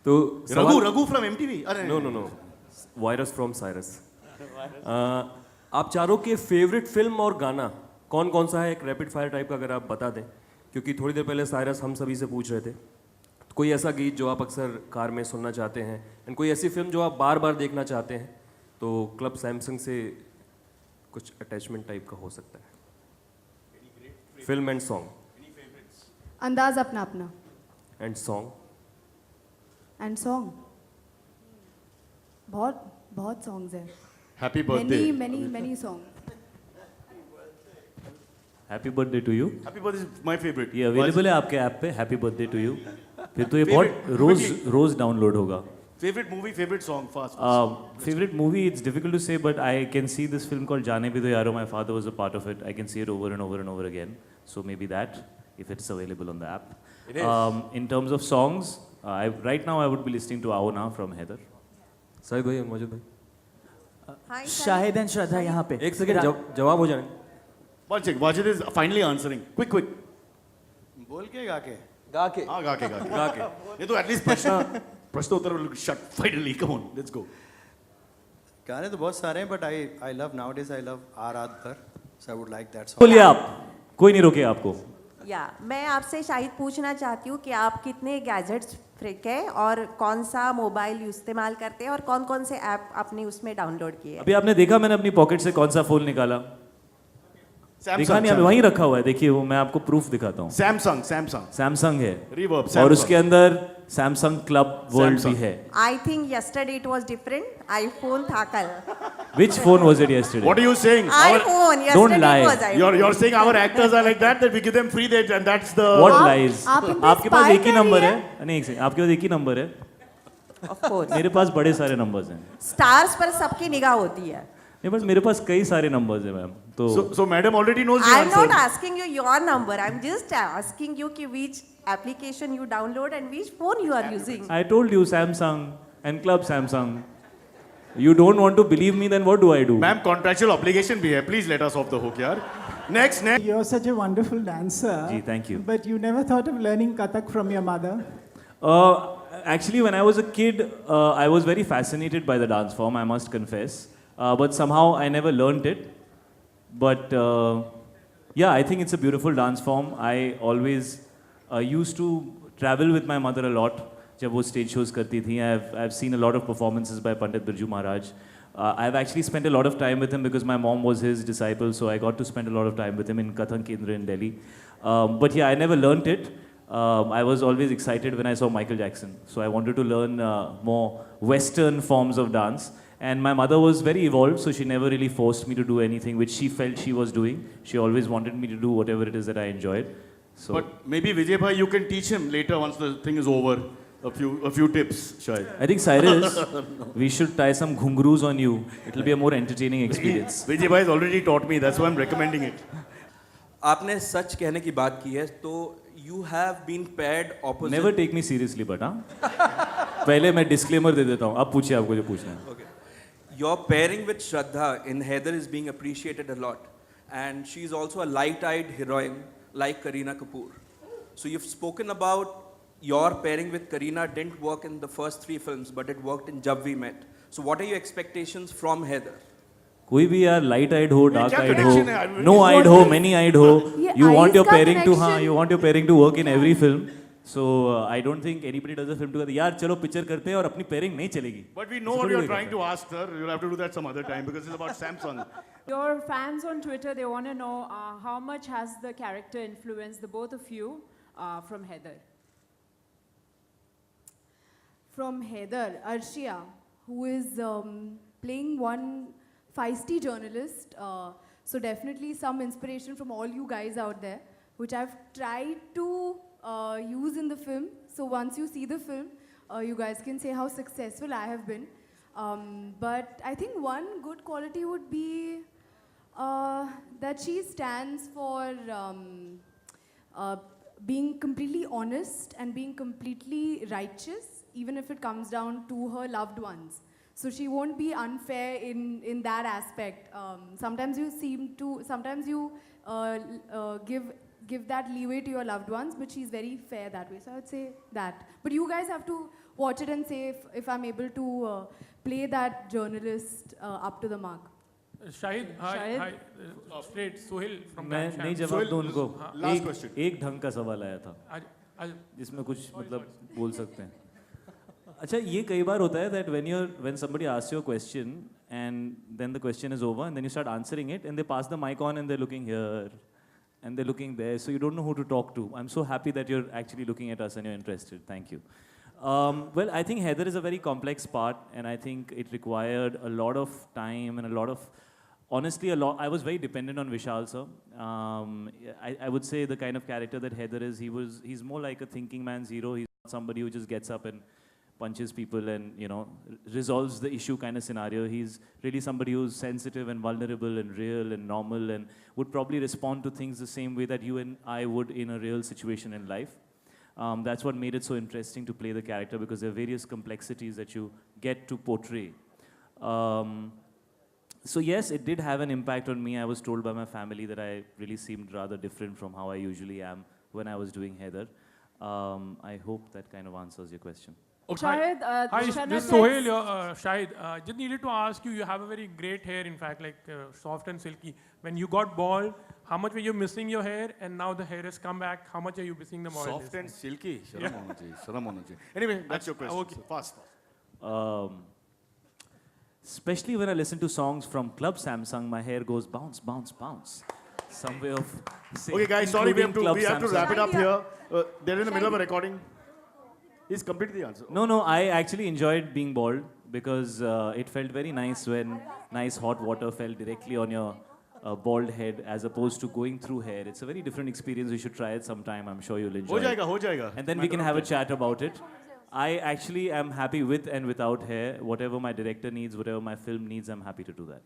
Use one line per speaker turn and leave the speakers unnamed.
तो
Raghu from MTV. अरे
no virus from Cyrus. आप चारों के फेवरेट फिल्म और गाना कौन कौन सा है, एक रैपिड फायर टाइप का अगर आप बता दें, क्योंकि थोड़ी देर पहले साइरस हम सभी से पूछ रहे थे। कोई ऐसा गीत जो आप अक्सर कार में सुनना चाहते हैं, एंड कोई ऐसी फिल्म जो आप बार बार देखना चाहते हैं, तो क्लब सैमसंग से कुछ अटैचमेंट टाइप का हो सकता है। Film and song.
अंदाज अपना अपना।
And song.
एंड सॉन्ग बहुत बहुत सॉन्ग्स हैं।
Happy birthday.
many song.
Happy birthday to you.
Happy birthday is my favourite.
ये अवेलेबल है आपके ऐप पे, हैप्पी बर्थडे टू यू। फिर तो ये बहुत रोज डाउनलोड होगा।
Favourite movie, favourite song, fast.
Favorite movie, it's difficult to say, but I can see this film called Jaane Bhi Do Yaro. My father was a part of it. I can see it over and over and over again. So maybe that, if it's available on the app.
It is.
In terms of songs, right now I would be listening to Aona from Heather.
Shahid भाई, मौजूद भाई।
Shahid and श्रद्धा यहाँ पे।
एक second, जवाब हो जाए।
One check. Wajid is finally answering. Quick.
बोल के गा के
हाँ, गा के। ये तो एटलीस्ट प्रश्न उत्तर will shut finally. Come on, let's go.
गाने तो बहुत सारे हैं, but I love nowadays, I love our other, so I would like that song.
बोलिए आप, कोई नहीं रोके आपको।
मैं आपसे शाहिद पूछना चाहती हूँ कि आप कितने गैजेट्स फ्रिक है और कौन सा मोबाइल इस्तेमाल करते हैं और कौन कौन से ऐप आपने उसमें डाउनलोड किए हैं?
अभी आपने देखा मैंने अपनी पॉकेट से कौन सा फोन निकाला? देखा नहीं, अभी वहीं रखा हुआ है। देखिए वो, मैं आपको प्रूफ दिखाता हूँ। सैमसंग है।
Reverb,
और उसके अंदर सैमसंग क्लब वर्ल्ड भी है।
I think yesterday it was different. IPhone था कल।
Which phone was it yesterday?
What are you saying?
iPhone.
Don't
Yesterday
lie.
was iPhone.
You're saying our actors are like that we give them free dates and that's the.
What lies?
आप इन पे
आपके पास
spy
एक ही
कर
number
रही
है? नहीं, एक second, आपके पास एक ही नंबर है?
Of course.
मेरे पास बड़े सारे नंबर्स हैं।
स्टार्स पर सबकी निगाह होती है।
नहीं, बस मेरे पास कई सारे नंबर्स हैं मैम। तो
So madam already knows the
I'm
answer.
not asking you your number. I'm just asking you कि which application you download and which phone you are using.
I told you Samsung and Club Samsung. You don't want to believe me, then what do I do?
Ma'am, contractual obligation भी है. Please let us off the hook, यार. Next.
You're such a wonderful dancer.
Gee, thank you.
But you never thought of learning Kathak from your mother?
Actually, when I was a kid, I was very fascinated by the dance form, I must confess. But somehow I never learned it. But yeah, I think it's a beautiful dance form. I always used to travel with my mother a lot. जब वो stage shows करती थी, I've seen a lot of performances by Pandit Birju Maharaj. I've actually spent a lot of time with him because my mom was his disciple, so I got to spend a lot of time with him in Kathak Kendra in Delhi. But yeah, I never learnt it. I was always excited when I saw Michael Jackson, so I wanted to learn more Western forms of dance. And my mother was very evolved, so she never really forced me to do anything which she felt she was doing. She always wanted me to do whatever it is that I enjoyed. So,
But maybe Vijay bhai, you can teach him later once the thing is over. A few tips, Shahid.
I think Cyrus, we should tie some ghungroos on you. It will be a more entertaining experience.
Vijay bhai has already taught me. That's why I'm recommending it.
आपने सच कहने की बात की है, तो you have been paired opposite.
Never take me seriously, but हाँ. पहले मैं disclaimer दे देता हूँ. अब पूछिए आपको जो पूछना है.
Okay. Your pairing with Shraddha in Heather is being appreciated a lot, and she's also a light-eyed heroine like Kareena Kapoor. So you've spoken about your pairing with Kareena didn't work in the first 3 films, but it worked in Jab We Met. So what are your expectations from Heather?
कोई भी यार light आइड हो, dark
क्या
आइड
connection है?
हो, no आइड हो, many आइड हो,
ये
you want
eyes
your
का
pairing to हाँ,
connection-
you want your pairing to work in every film. So I don't think anybody does a film together. यार चलो पिक्चर करते हैं और अपनी pairing नहीं चलेगी.
But we know what you're trying to ask, sir. You'll have to do that some other time because it's about Samsung.
Your fans on Twitter, they want to know how much has the character influenced the both of you from Heather?
From Heather, Arshia, who is playing one feisty journalist. So definitely some inspiration from all you guys out there, which I've tried to use in the film. So once you see the film, you guys can say how successful I have been. But I think one good quality would be that she stands for being completely honest and being completely righteous, even if it comes down to her loved ones. So she won't be unfair in that aspect. Sometimes you give that leeway to your loved ones, but she's very fair that way. So I would say that. But you guys have to watch it and say if I'm able to play that journalist up to the mark.
Shahid, hi,
Shahid?
hi. Straight, Sohail from
मैं
Camsham.
नहीं जवाब दूं उनको
last
एक
question.
एक ढंग का सवाल आया था
I'll-
जिसमें कुछ मतलब बोल सकते हैं अच्छा ये कई बार होता है that when somebody asks you a question and then the question is over and then you start answering it and they pass the mic on and they're looking here and they're looking there so you don't know who to talk to. I'm so happy that you're actually looking at us and you're interested. Thank you. Well, I think Heather is a very complex part and I think it required a lot of time and a lot of honestly, I was very dependent on Vishal sir. I would say the kind of character that Heather is, he's more like a thinking man's hero. He's not somebody who just gets up and punches people and, you know, resolves the issue kind of scenario. He's really somebody who's sensitive and vulnerable and real and normal and would probably respond to things the same way that you and I would in a real situation in life. That's what made it so interesting to play the character because there are various complexities that you get to portray. So yes, it did have an impact on me. I was told by my family that I really seemed rather different from how I usually am when I was doing Heather. I hope that kind of answers your question.
Okay,
Shahid,
hi,
Shana
this is
says-
Sohail, Shahid. Just needed to ask you, you have a very great hair, in fact, like soft and silky. When you got bald, how much were you missing your hair? And now the hair has come back. How much are you missing the baldness?
Soft and silky. शर्म होना चाहिए, शर्म होना चाहिए. Anyway, that's your question.
Okay.
Fast.
Especially when I listen to songs from Club Samsung, my hair goes bounce, bounce, bounce. Some way of saying,
Okay, guys, sorry, we have
including
to
Club
wrap it up
Samsung.
here. They're in the middle of a recording. He's completed the answer.
No, I actually enjoyed being bald because it felt very nice when nice hot water fell directly on your bald head as opposed to going through hair. It's a very different experience. You should try it sometime. I'm sure you'll enjoy it.
हो जाएगा.
And then we can have a chat about it. I actually am happy with and without hair. Whatever my director needs, whatever my film needs, I'm happy to do that.